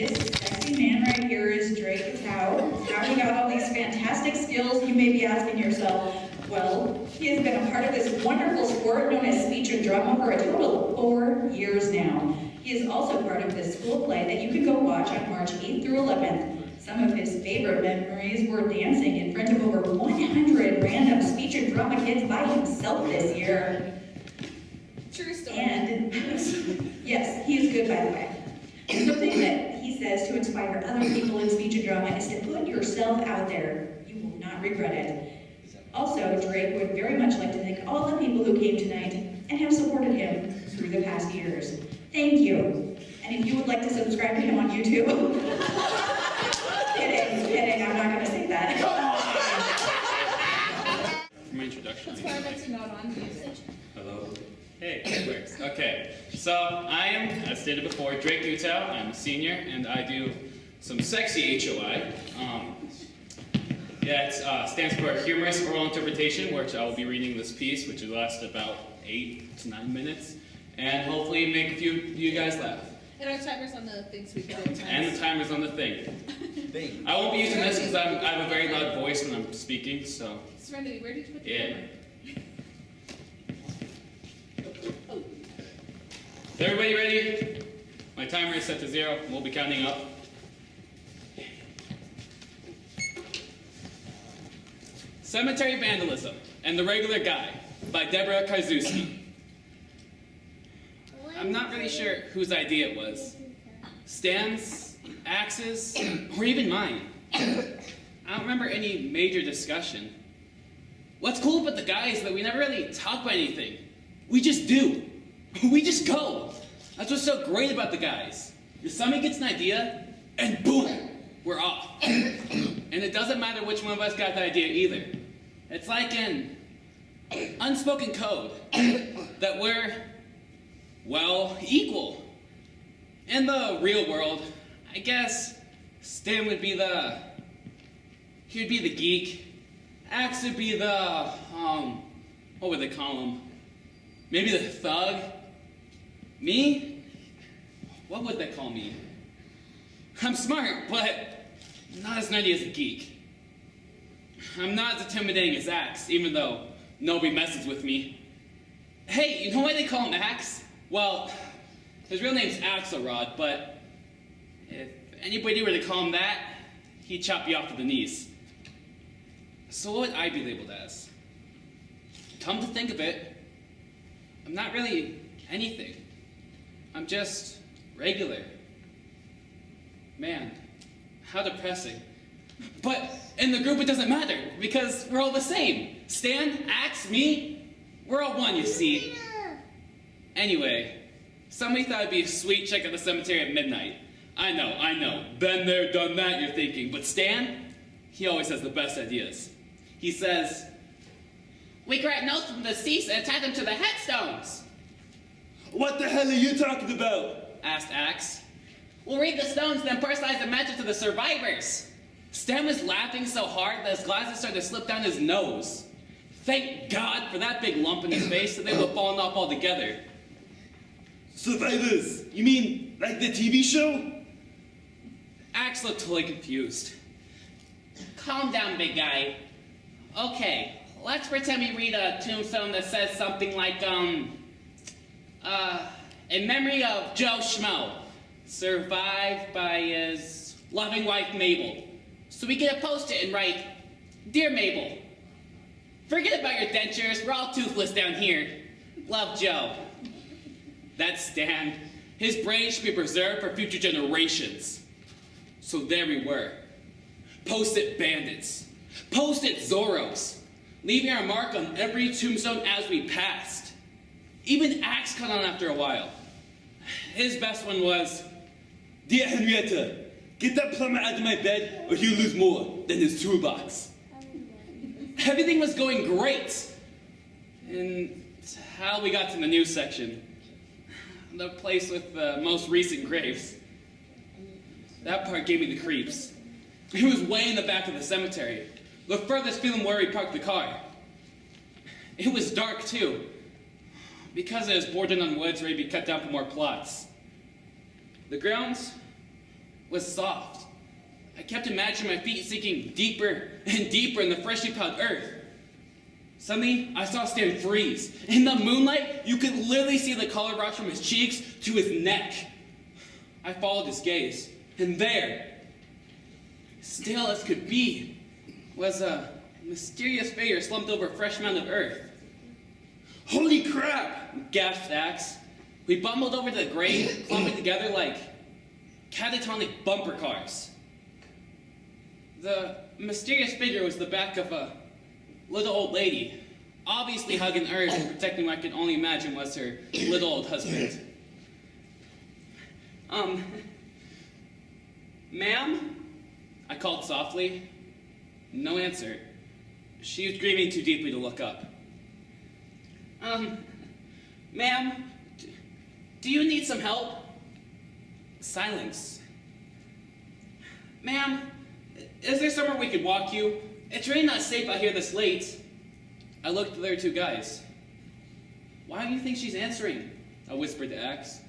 This sexy man right here is Jrake. How he got all these fantastic skills, you may be asking yourself. Well, he has been a part of this wonderful sport known as speech and drum for a total of 4 years now. He is also part of this school play that you can go watch on March 8th through 11th. Some of his favorite memories were dancing in front of over 100 random speech and drama kids by himself this year. True story. And yes, he is good, by the way. Something that he says to inspire other people in speech and drama is to put yourself out there. You will not regret it. Also, Jrake would very much like to thank all the people who came tonight and have supported him through the past years. Thank you. And if you would like to subscribe to him on YouTube, kidding, I'm not going to say that. For my introduction. That's why I meant to note on usage. Hello. Hey, it works. Okay, so I am, as stated before, Jrake Utah. I'm a senior, and I do some sexy HOI. It stands for Humorous Oral Interpretation, which I will be reading this piece, which will last about 8 to 9 minutes, and hopefully make a few of you guys laugh. And our timers on the things we can do. And the timer's on the thing. I won't be using this because I have a very loud voice when I'm speaking, so. Serenity, where did you put the Yeah. camera? Is everybody ready? My timer is set to 0. We'll be counting up. Cemetery Vandalism and the Regular Guy by Deborah Karczewski. I'm not really sure whose idea it was. Stan's, Axe's, or even mine. I don't remember any major discussion. What's cool about the guy is that we never really talk about anything. We just do. We just go. That's what's so great about the guys. If somebody gets an idea, and boom, we're off. And it doesn't matter which one of us got the idea either. It's like an unspoken code that we're, well, equal. In the real world, I guess Stan would be he'd be the geek. Axe would be the, what would they call him? Maybe the thug? Me? What would they call me? I'm smart, but not as nerdy as a geek. I'm not as intimidating as Axe, even though nobody messes with me. Hey, you know why they call him Axe? Well, his real name's Axelrod, but if anybody were to call him that, he'd chop you off at the knees. So what would I be labeled as? Come to think of it, I'm not really anything. I'm just regular. Man, how depressing. But in the group it doesn't matter, because we're all the same. Stan, Axe, me, we're all one, you see. Anyway, somebody thought it'd be a sweet check at the cemetery at midnight. I know. Been there, done that, you're thinking. But Stan, he always has the best ideas. He says, "We grab notes from the deceased and attach them to the headstones." What the hell are you talking about? Asked Axe. "We'll read the stones, then personalize the message to the survivors." Stan was laughing so hard that his glasses started to slip down his nose. Thank God for that big lump in his face that they would have fallen off altogether. Survivors? You mean like the TV show? Axe looked totally confused. "Calm down, big guy. Okay, let's pretend we read a tombstone that says something like, in memory of Joe Schmo, survived by his loving wife, Mabel. So we get a post-it and write, 'Dear Mabel, forget about your dentures, we're all toothless down here. Love, Joe.'" That's Stan. His brain should be preserved for future generations. So there we were. Post-it bandits. Post-it Zorros. Leaving our mark on every tombstone as we passed. Even Axe caught on after a while. His best one was, "Dear Henrietta, get that plumber out of my bed or he'll lose more than his toolbox." Everything was going great. Until we got to the news section. The place with the most recent graves. That part gave me the creeps. It was way in the back of the cemetery. The furthest from where we parked the car. It was dark too. Because it was bordered on woods ready to be cut down for more plots. The grounds was soft. I kept imagining my feet sinking deeper and deeper in the freshly plowed earth. Suddenly, I saw Stan freeze. In the moonlight, you could literally see the color rush from his cheeks to his neck. I followed his gaze, and there, still as could be, was a mysterious figure slumped over a fresh mound of earth. Holy crap! Gasped Axe. We bumbled over to the grave, clumping together like catatonic bumper cars. The mysterious figure was the back of a little old lady, obviously hugging earth and protecting what I could only imagine was her little old husband. Ma'am? I called softly. No answer. She was grieving too deeply to look up. Ma'am, do you need some help? Silence. Ma'am, is there somewhere we could walk you? It's really not safe out here this late. I looked at the other two guys. Why do you think she's answering? I whispered to Axe.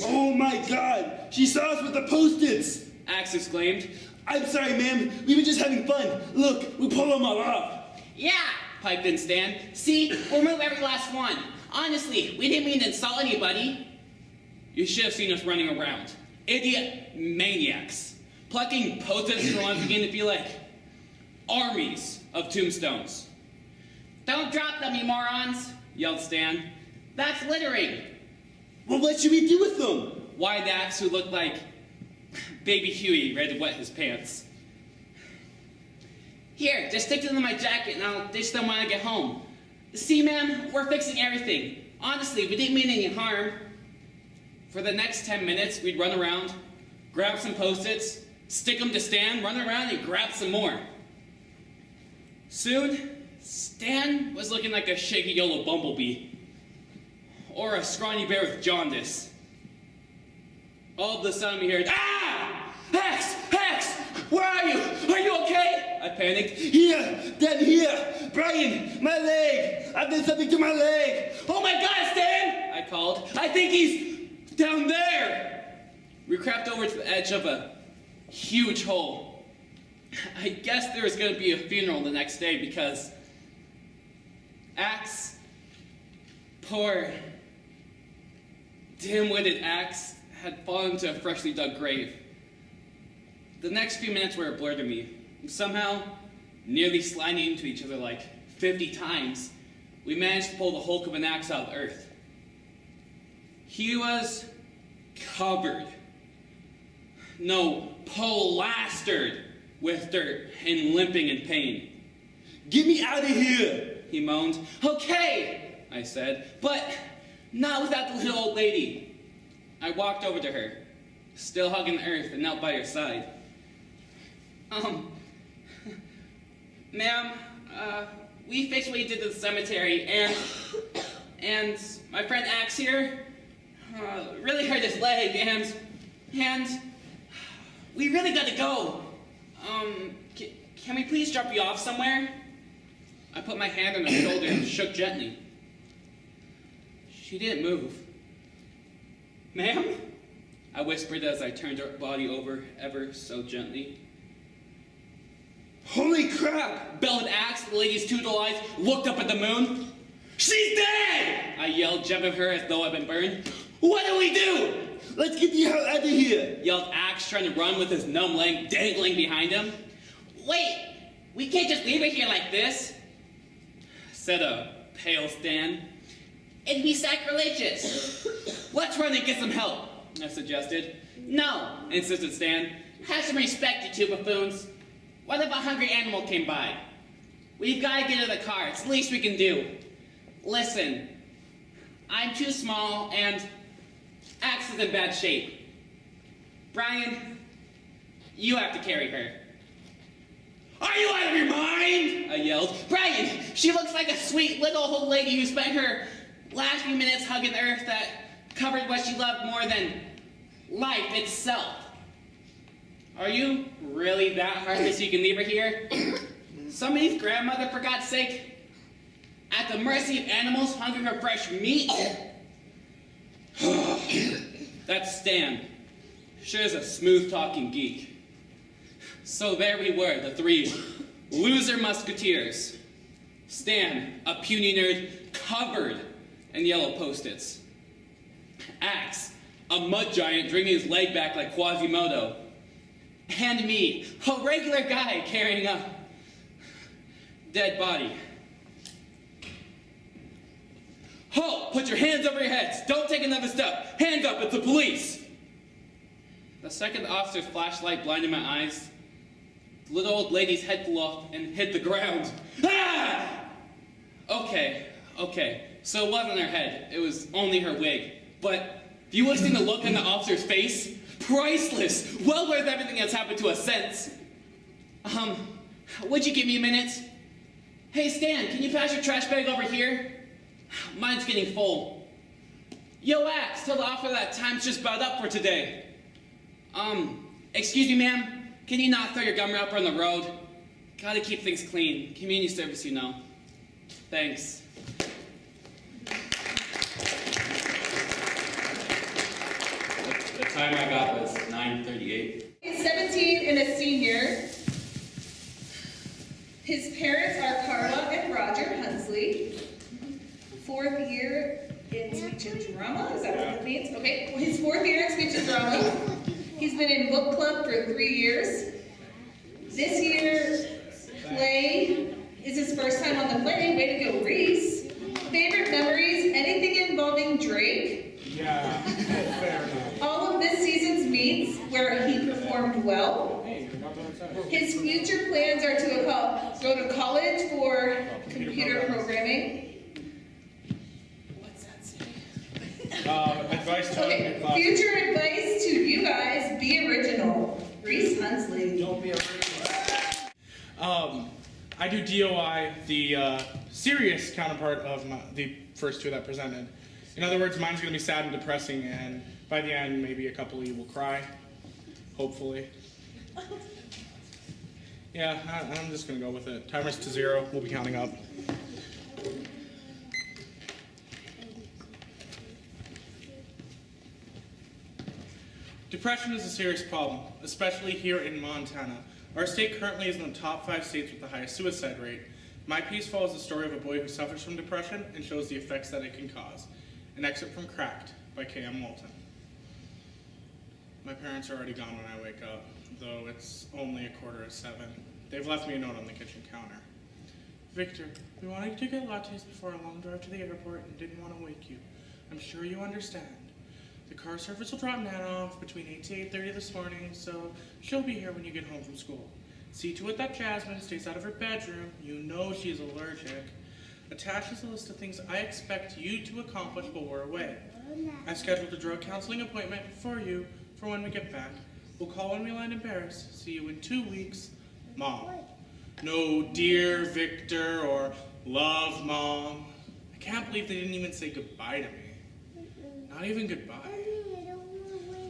Oh my god! She saw us with the Post-its! Axe exclaimed. I'm sorry, ma'am. We were just having fun. Look, we pulled them all off. Yeah, piped in Stan. See, we'll remove every last one. Honestly, we didn't mean to insult anybody. You should have seen us running around. Idiot maniacs. Plucking Post-its from one began to feel like armies of tombstones. Don't drop them, you morons, yelled Stan. That's littering. Well, what should we do with them? Whined Axe, who looked like Baby Huey ready to wet his pants. Here, just stick them in my jacket and I'll ditch them when I get home. See, ma'am, we're fixing everything. Honestly, we didn't mean any harm. For the next 10 minutes, we'd run around, grab some Post-its, stick them to Stan, run around and grab some more. Soon, Stan was looking like a shaky yellow bumblebee. Or a scrawny bear with jaundice. All of a sudden we heard, ah! Hex! Hex! Where are you? Are you okay? I panicked. Here! Down here! Brian! My leg! I've done something to my leg! Oh my god, Stan! I called. I think he's down there! We crept over to the edge of a huge hole. I guess there was going to be a funeral the next day because Axe, poor dim-witted Axe, had fallen into a freshly dug grave. The next few minutes were a blur to me. Somehow, nearly sliding into each other like 50 times, we managed to pull the hulk of an axe out of the earth. He was covered, no, plastered with dirt and limping in pain. Get me out of here! He moaned. Okay, I said, but not without the little old lady. I walked over to her, still hugging the earth, and knelt by her side. Ma'am, we fixed what you did to the cemetery, and my friend Axe here, really hurt his leg, and we really gotta go. Can we please drop you off somewhere? I put my hand on her shoulder and shook gently. She didn't move. Ma'am? I whispered as I turned her body over ever so gently. Holy crap! Bellowed Axe, the lady's two dull eyes looked up at the moon. She's dead! I yelled, jumping her as though I'd been burned. What do we do? Let's get the hell out of here! Yelled Axe, trying to run with his numb leg dangling behind him. Wait! We can't just leave her here like this, said a pale Stan. It'd be sacrilegious. Let's run and get some help, I suggested. No, insisted Stan. Have some respect, you two buffoons. What if a hungry animal came by? We've got to get to the car. It's the least we can do. Listen, I'm too small and Axe is in bad shape. Brian, you have to carry her. Are you out of your mind? I yelled. Brian, she looks like a sweet little old lady who spent her last few minutes hugging the earth that covered what she loved more than life itself. Are you really that heartless you can leave her here? Somebody's grandmother, for God's sake? At the mercy of animals hungry for fresh meat? That's Stan. Sure is a smooth-talking geek. So there we were, the three loser musketeers. Stan, a puny nerd covered in yellow post-its. Axe, a mud giant drinking his leg back like Quasimodo. And me, a regular guy carrying a dead body. Halt! Put your hands over your heads! Don't take another step! Hands up, it's the police! The second the officer's flashlight blinded my eyes, the little old lady's head flew off and hit the ground. Ah! Okay. So it wasn't her head. It was only her wig. But if you would have seen the look on the officer's face, priceless! Well worth everything that's happened to us since. Would you give me a minute? Hey, Stan, can you pass your trash bag over here? Mine's getting full. Yo, Axe, tell the officer that time's just about up for today. Excuse me, ma'am. Can you not throw your gum wrapper on the road? Gotta keep things clean. Community service, you know. Thanks. The time I got was 9:38. He's 17 and a senior. His parents are Carla and Roger Hunsley. 4th year in speech and drama. Is that what it means? Okay. His 4th year in speech and drama. He's been in book club for 3 years. This year, play is his first time on the play. Way to go, Reece. Favorite memories? Anything involving Jrake? Yeah, fair enough. All of this season's meets where he performed well. His future plans are to go to college for computer programming. What's that say? Advice to Okay, future advice to you guys, be original. Reece Hunsley. Don't be afraid. I do DOI, the serious counterpart of the first two that presented. In other words, mine's going to be sad and depressing, and by the end, maybe a couple of you will cry. Hopefully. Yeah, I'm just going to go with it. Timer's to 0. We'll be counting up. Depression is a serious problem, especially here in Montana. Our state currently is in the top 5 states with the highest suicide rate. My piece follows the story of a boy who suffers from depression and shows the effects that it can cause. An excerpt from Cracked by K.M. Walton. My parents are already gone when I wake up, though it's only 7:15. They've left me a note on the kitchen counter. Victor, we wanted to get lattes before a long drive to the airport and didn't want to wake you. I'm sure you understand. The car service will drop Nana off between 8 to 8:30 this morning, so she'll be here when you get home from school. See to it that Jasmine stays out of her bedroom. You know she's allergic. Attached is a list of things I expect you to accomplish while we're away. I've scheduled a drug counseling appointment for you for when we get back. We'll call when we land in Paris. See you in 2 weeks. Mom. No dear Victor or love Mom. I can't believe they didn't even say goodbye to me. Not even goodbye.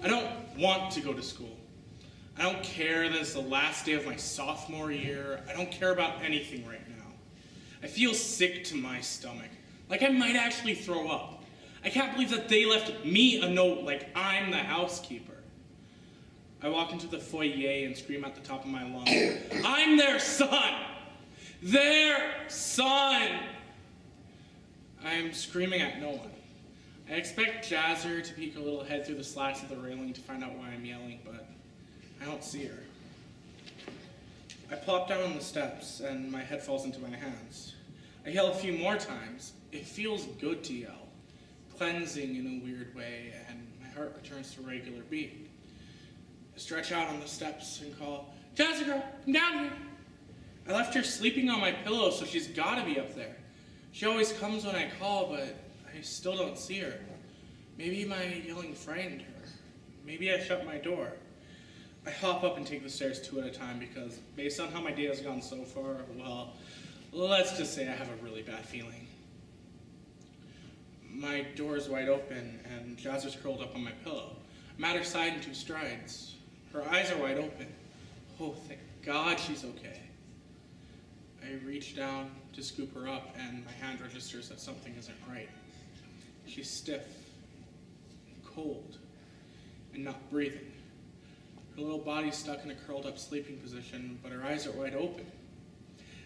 I don't want to go to school. I don't care that it's the last day of my sophomore year. I don't care about anything right now. I feel sick to my stomach, like I might actually throw up. I can't believe that they left me a note like I'm the housekeeper. I walk into the foyer and scream at the top of my lungs, I'm their son! Their son! I'm screaming at no one. I expect Jazzer to peek a little head through the slats of the railing to find out why I'm yelling, but I don't see her. I plop down on the steps, and my head falls into my hands. I yell a few more times. It feels good to yell, cleansing in a weird way, and my heart returns to regular beat. I stretch out on the steps and call, Jazzer girl, come down here. I left her sleeping on my pillow, so she's gotta be up there. She always comes when I call, but I still don't see her. Maybe my yelling frightened her. Maybe I shut my door. I hop up and take the stairs 2 at a time because, based on how my day has gone so far, well, let's just say I have a really bad feeling. My door is wide open, and Jazzer's curled up on my pillow. I'm at her side in 2 strides. Her eyes are wide open. Oh, thank God she's okay. I reach down to scoop her up, and my hand registers that something isn't right. She's stiff, cold, and not breathing. Her little body's stuck in a curled up sleeping position, but her eyes are wide open.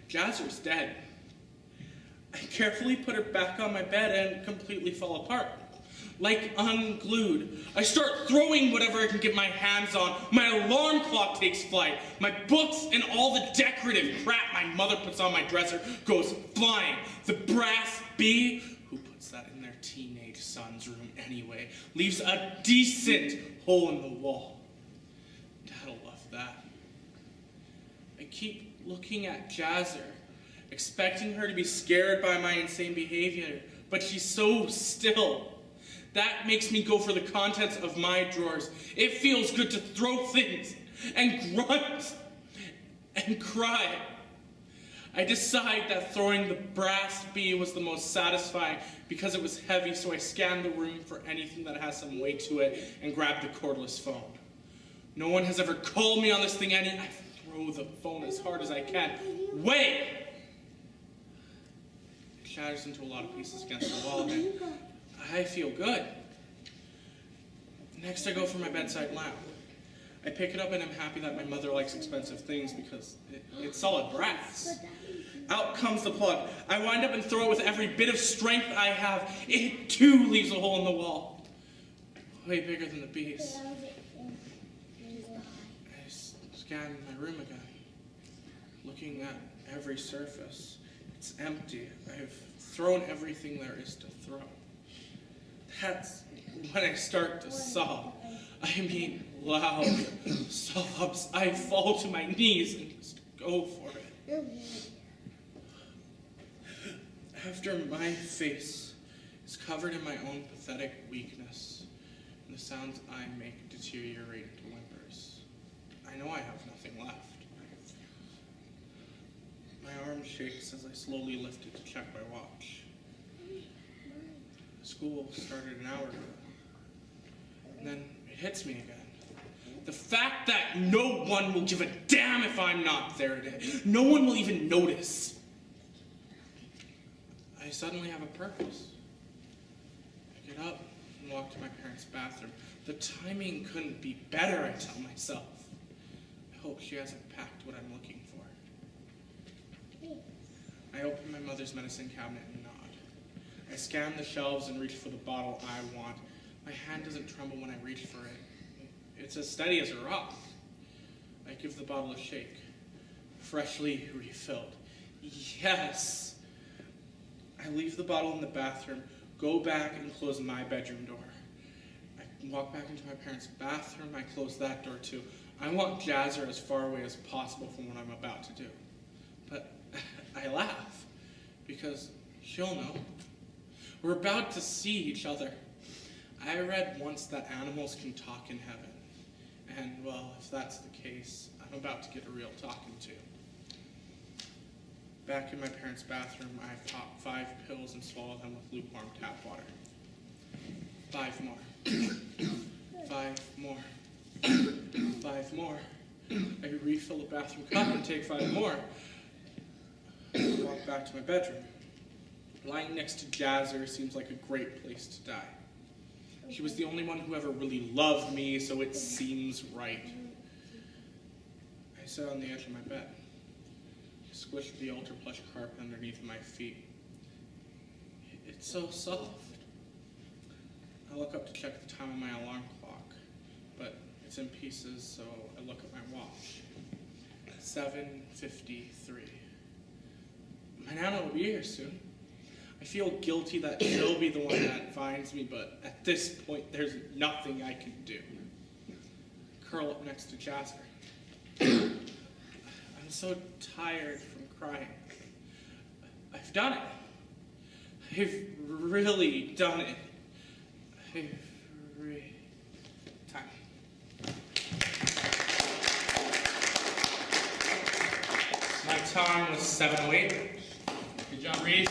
Jazzer's dead. I carefully put her back on my bed and completely fall apart. Like unglued. I start throwing whatever I can get my hands on. My alarm clock takes flight. My books and all the decorative crap my mother puts on my dresser goes flying. The brass bee, who puts that in their teenage son's room anyway, leaves a decent hole in the wall. Dad'll love that. I keep looking at Jazzer, expecting her to be scared by my insane behavior, but she's so still. That makes me go for the contents of my drawers. It feels good to throw things and grunt and cry. I decide that throwing the brass bee was the most satisfying because it was heavy, so I scanned the room for anything that has some weight to it and grabbed the cordless phone. No one has ever called me on this thing, and I throw the phone as hard as I can. Wait! It shatters into a lot of pieces against the wall, and I feel good. Next, I go for my bedside lamp. I pick it up and I'm happy that my mother likes expensive things because it's solid brass. Out comes the plug. I wind up and throw it with every bit of strength I have. It too leaves a hole in the wall. Way bigger than the bees. I scan my room again, looking at every surface. It's empty. I've thrown everything there is to throw. That's when I start to sob. I mean, loud sobs. I fall to my knees and just go for it. After my face is covered in my own pathetic weakness, and the sounds I make deteriorate into whimpers, I know I have nothing left. My arm shakes as I slowly lift it to check my watch. School started an hour ago. And then it hits me again. The fact that no one will give a damn if I'm not there today. No one will even notice. I suddenly have a purpose. I get up and walk to my parents' bathroom. The timing couldn't be better, I tell myself. I hope she hasn't packed what I'm looking for. I open my mother's medicine cabinet and nod. I scan the shelves and reach for the bottle I want. My hand doesn't tremble when I reach for it. It's as steady as a rock. I give the bottle a shake. Freshly refilled. Yes! I leave the bottle in the bathroom, go back and close my bedroom door. I walk back into my parents' bathroom, I close that door too. I want Jazzer as far away as possible from what I'm about to do. But I laugh, because she'll know. We're about to see each other. I read once that animals can talk in heaven. And, well, if that's the case, I'm about to get a real talking to. Back in my parents' bathroom, I pop 5 pills and swallow them with lukewarm tap water. 5 more. 5 more. 5 more. I refill the bathroom cup and take 5 more. I walk back to my bedroom. Lying next to Jazzer seems like a great place to die. She was the only one who ever really loved me, so it seems right. I sit on the edge of my bed. I squish the ultra plush carpet underneath my feet. It's so soft. I look up to check the time on my alarm clock, but it's in pieces, so I look at my watch. 7:53. My Nana will be here soon. I feel guilty that she'll be the one that finds me, but at this point, there's nothing I can do. Curl up next to Jazzer. I'm so tired from crying. I've done it. I've really done it. Time. My time was 7:08. Good job, Reece.